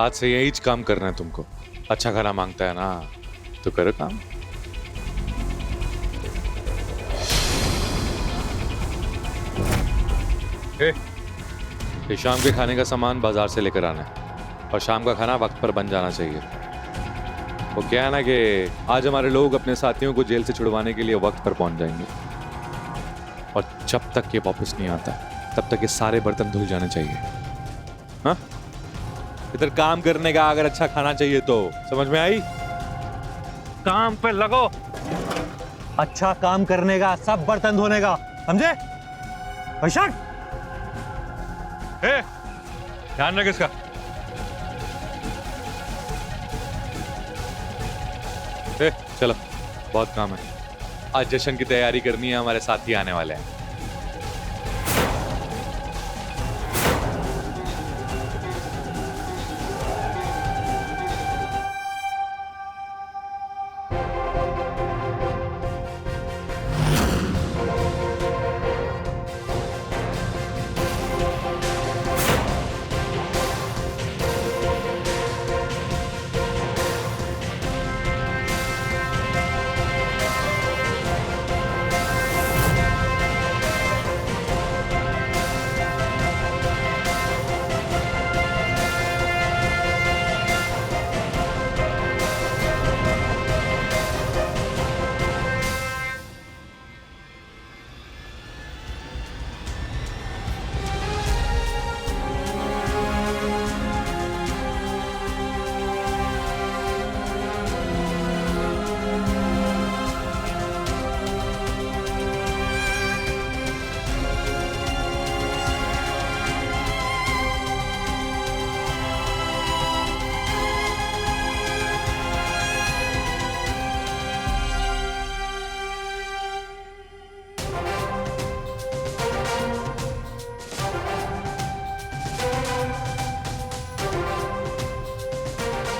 आज से यही काम करना है तुमको। अच्छा खाना मांगता है ना, तो करो काम। ये शाम के खाने का सामान बाजार से लेकर आना है और शाम का खाना वक्त पर बन जाना चाहिए। वो क्या है ना कि आज हमारे लोग अपने साथियों को जेल से छुड़वाने के लिए वक्त पर पहुंच जाएंगे और जब तक ये वापस नहीं आता तब तक ये सारे बर्तन धुल जाने चाहिए। हाँ, इधर काम करने का अगर अच्छा खाना चाहिए तो समझ में आई? काम पे लगो। अच्छा काम करने का, सब बर्तन धोने का, समझे? वैशाख, ध्यान रख इसका। चलो, बहुत काम है। आज जश्न की तैयारी करनी है, हमारे साथी आने वाले हैं।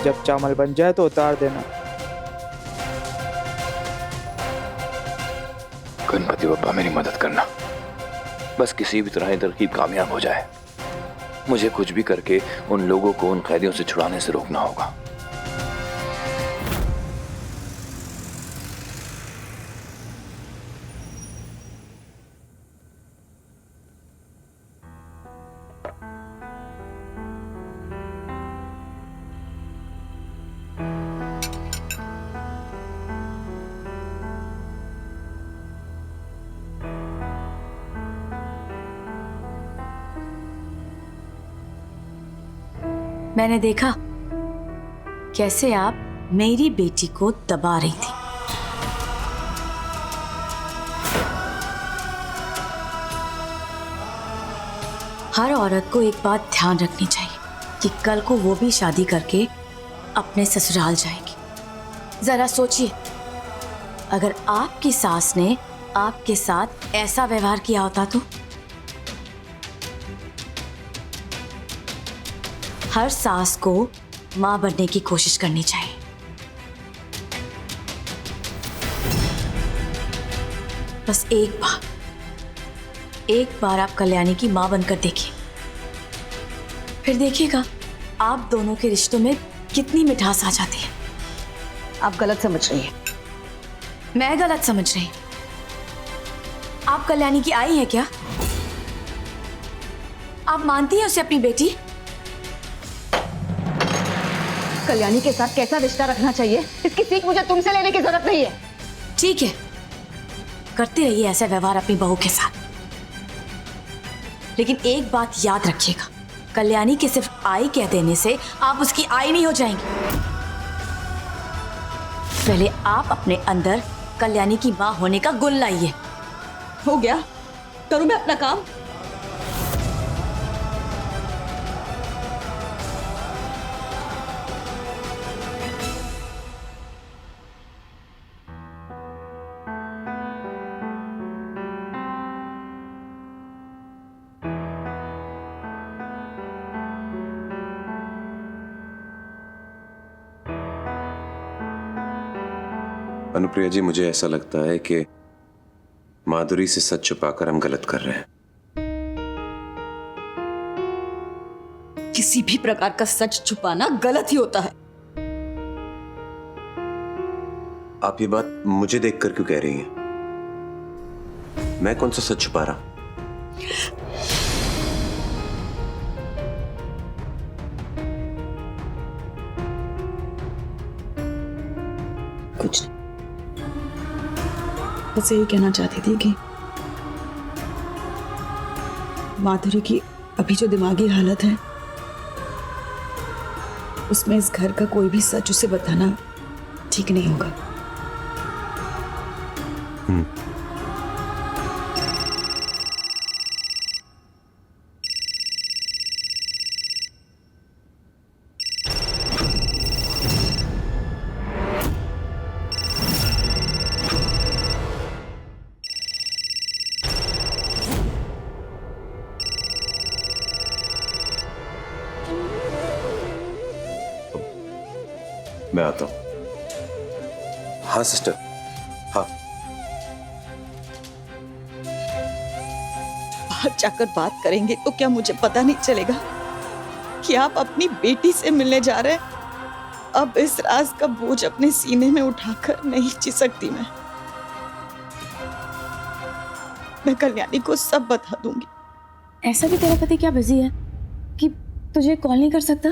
जब चावल बन जाए तो उतार देना। गणपति बप्पा मेरी मदद करना, बस किसी भी तरह ये तरकीब कामयाब हो जाए। मुझे कुछ भी करके उन लोगों को उन कैदियों से छुड़ाने से रोकना होगा। मैंने देखा कैसे आप मेरी बेटी को दबा रही थी। हर औरत को एक बात ध्यान रखनी चाहिए कि कल को वो भी शादी करके अपने ससुराल जाएगी। जरा सोचिए, अगर आपकी सास ने आपके साथ ऐसा व्यवहार किया होता तो? हर सास को मां बनने की कोशिश करनी चाहिए। बस एक बार आप कल्याणी की मां बनकर देखिए, फिर देखिएगा आप दोनों के रिश्तों में कितनी मिठास आ जाती है। आप गलत समझ रही हैं। मैं गलत समझ रही हूं? आप कल्याणी की आई है क्या? आप मानती हैं उसे अपनी बेटी? कल्याणी के साथ कैसा रिश्ता रखना चाहिए इसकी सीख मुझे तुमसे लेने की जरूरत नहीं है। ठीक है, करते रहिए ऐसा व्यवहार अपनी बहू के साथ, लेकिन एक बात याद रखिएगा, कल्याणी के सिर्फ आई कह देने से आप उसकी आई नहीं हो जाएंगी। पहले आप अपने अंदर कल्याणी की मां होने का गुण लाइए। हो गया, करूं मैं अपना काम? अनुप्रिया जी, मुझे ऐसा लगता है कि माधुरी से सच छुपाकर हम गलत कर रहे हैं। किसी भी प्रकार का सच छुपाना गलत ही होता है। आप ये बात मुझे देखकर क्यों कह रही हैं? मैं कौन सा सच छुपा रहा? कुछ नहीं, बस यही कहना चाहती थी कि माधुरी की अभी जो दिमागी हालत है उसमें इस घर का कोई भी सच उसे बताना ठीक नहीं होगा। मैं आता हूं। हाँ सिस्टर, हाँ। बाहर जाकर बात करेंगे तो क्या मुझे पता नहीं चलेगा कि आप अपनी बेटी से मिलने जा रहे हैं? अब इस राज का बोझ अपने सीने में उठाकर नहीं जी सकती मैं कल्याणी को सब बता दूंगी। ऐसा भी तेरा पति क्या बिजी है कि तुझे कॉल नहीं कर सकता?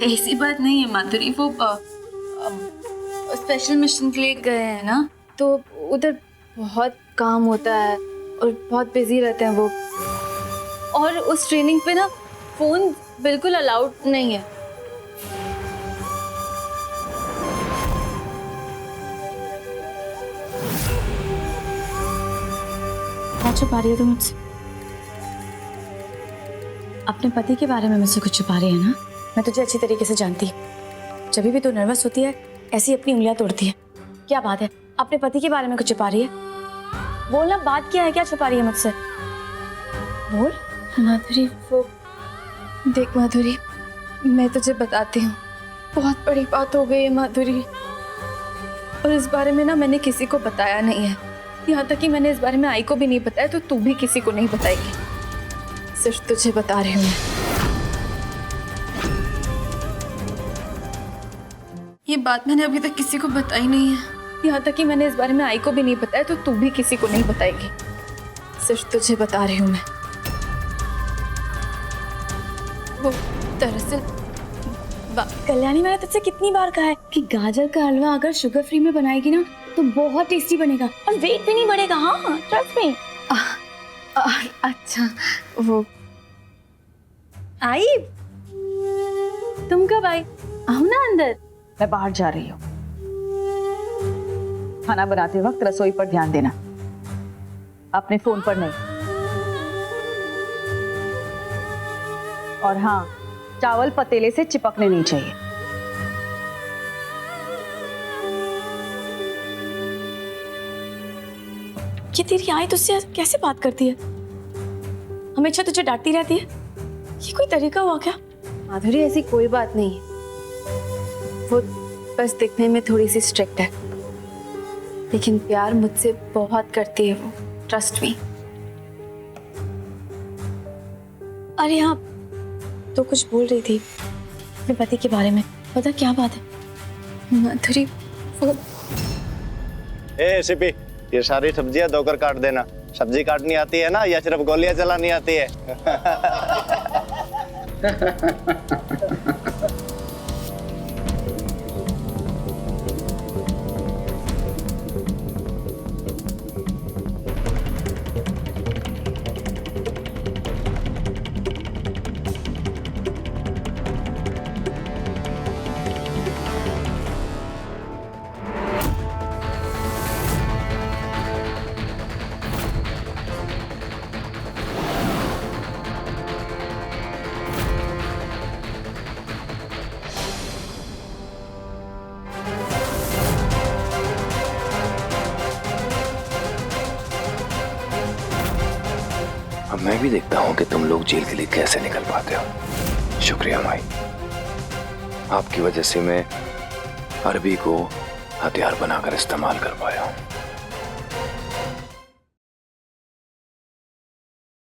ऐसी बात नहीं है माधुरी, वो स्पेशल मिशन के लिए गए हैं ना, तो उधर बहुत काम होता है और बहुत बिजी रहते हैं वो। और उस ट्रेनिंग पे ना फोन बिल्कुल अलाउड नहीं है। क्या छुपा रही है तू मुझसे? अपने पति के बारे में मुझसे कुछ छुपा रही है ना? मैं तुझे अच्छी तरीके से जानती हूँ। जब भी तू नर्वस होती है ऐसी अपनी उंगलियां तोड़ती है। क्या बात है, अपने पति के बारे में कुछ छुपा रही है? बोल ना, बात क्या है, क्या छुपा रही है मुझसे? बोल। माधुरी, वो देख माधुरी, मैं तुझे बताती हूँ, बहुत बड़ी बात हो गई है माधुरी, और इस बारे में ना मैंने किसी को बताया नहीं है। यहाँ तक कि मैंने इस बारे में आई को भी नहीं बताया, तो तू भी किसी को नहीं बताएगी। सिर्फ तुझे बता रही हूँ मैं। ये बात मैंने अभी तक किसी को बताई नहीं है। यहाँ तक कि मैंने इस बारे में आई को भी नहीं बताया, तो तू भी किसी को नहीं बताएगी। सिर्फ तुझे बता रही हूँ मैं। वो दरअसल कल्याणी, मैंने तुझसे कितनी बार कहा है कि गाजर का हलवा अगर शुगर फ्री में बनाएगी ना तो बहुत टेस्टी बनेगा और वेट भी नहीं बढ़ेगा। हाँ, ट्रस्ट मी। अच्छा, वो आई, तुम कब आई? आओ ना अंदर। मैं बाहर जा रही हूँ। खाना बनाते वक्त रसोई पर ध्यान देना, अपने फोन पर नहीं। और हाँ, चावल पतीले से चिपकने नहीं चाहिए। ये तेरी आई तुझसे कैसे बात करती है? हमेशा तुझे डांटती रहती है। ये कोई तरीका हुआ क्या? माधुरी, ऐसी कोई बात नहीं है। वो बस दिखने में थोड़ी सी स्ट्रिक्ट है, लेकिन प्यार मुझसे बहुत करती है वो, ट्रस्ट मी। अरे हाँ, तो कुछ बोल रही थी अपने पति के बारे में, पता क्या बात है? माधुरी, वो ए सिपी, ये सारी सब्जियां धोकर काट देना। सब्जी काटनी आती है ना, या सिर्फ गोलियां चलानी आती है? अब मैं भी देखता हूं कि तुम लोग जेल के लिए कैसे निकल पाते हो। शुक्रिया माई, आपकी वजह से मैं अरबी को हथियार बनाकर इस्तेमाल कर पाया हूं।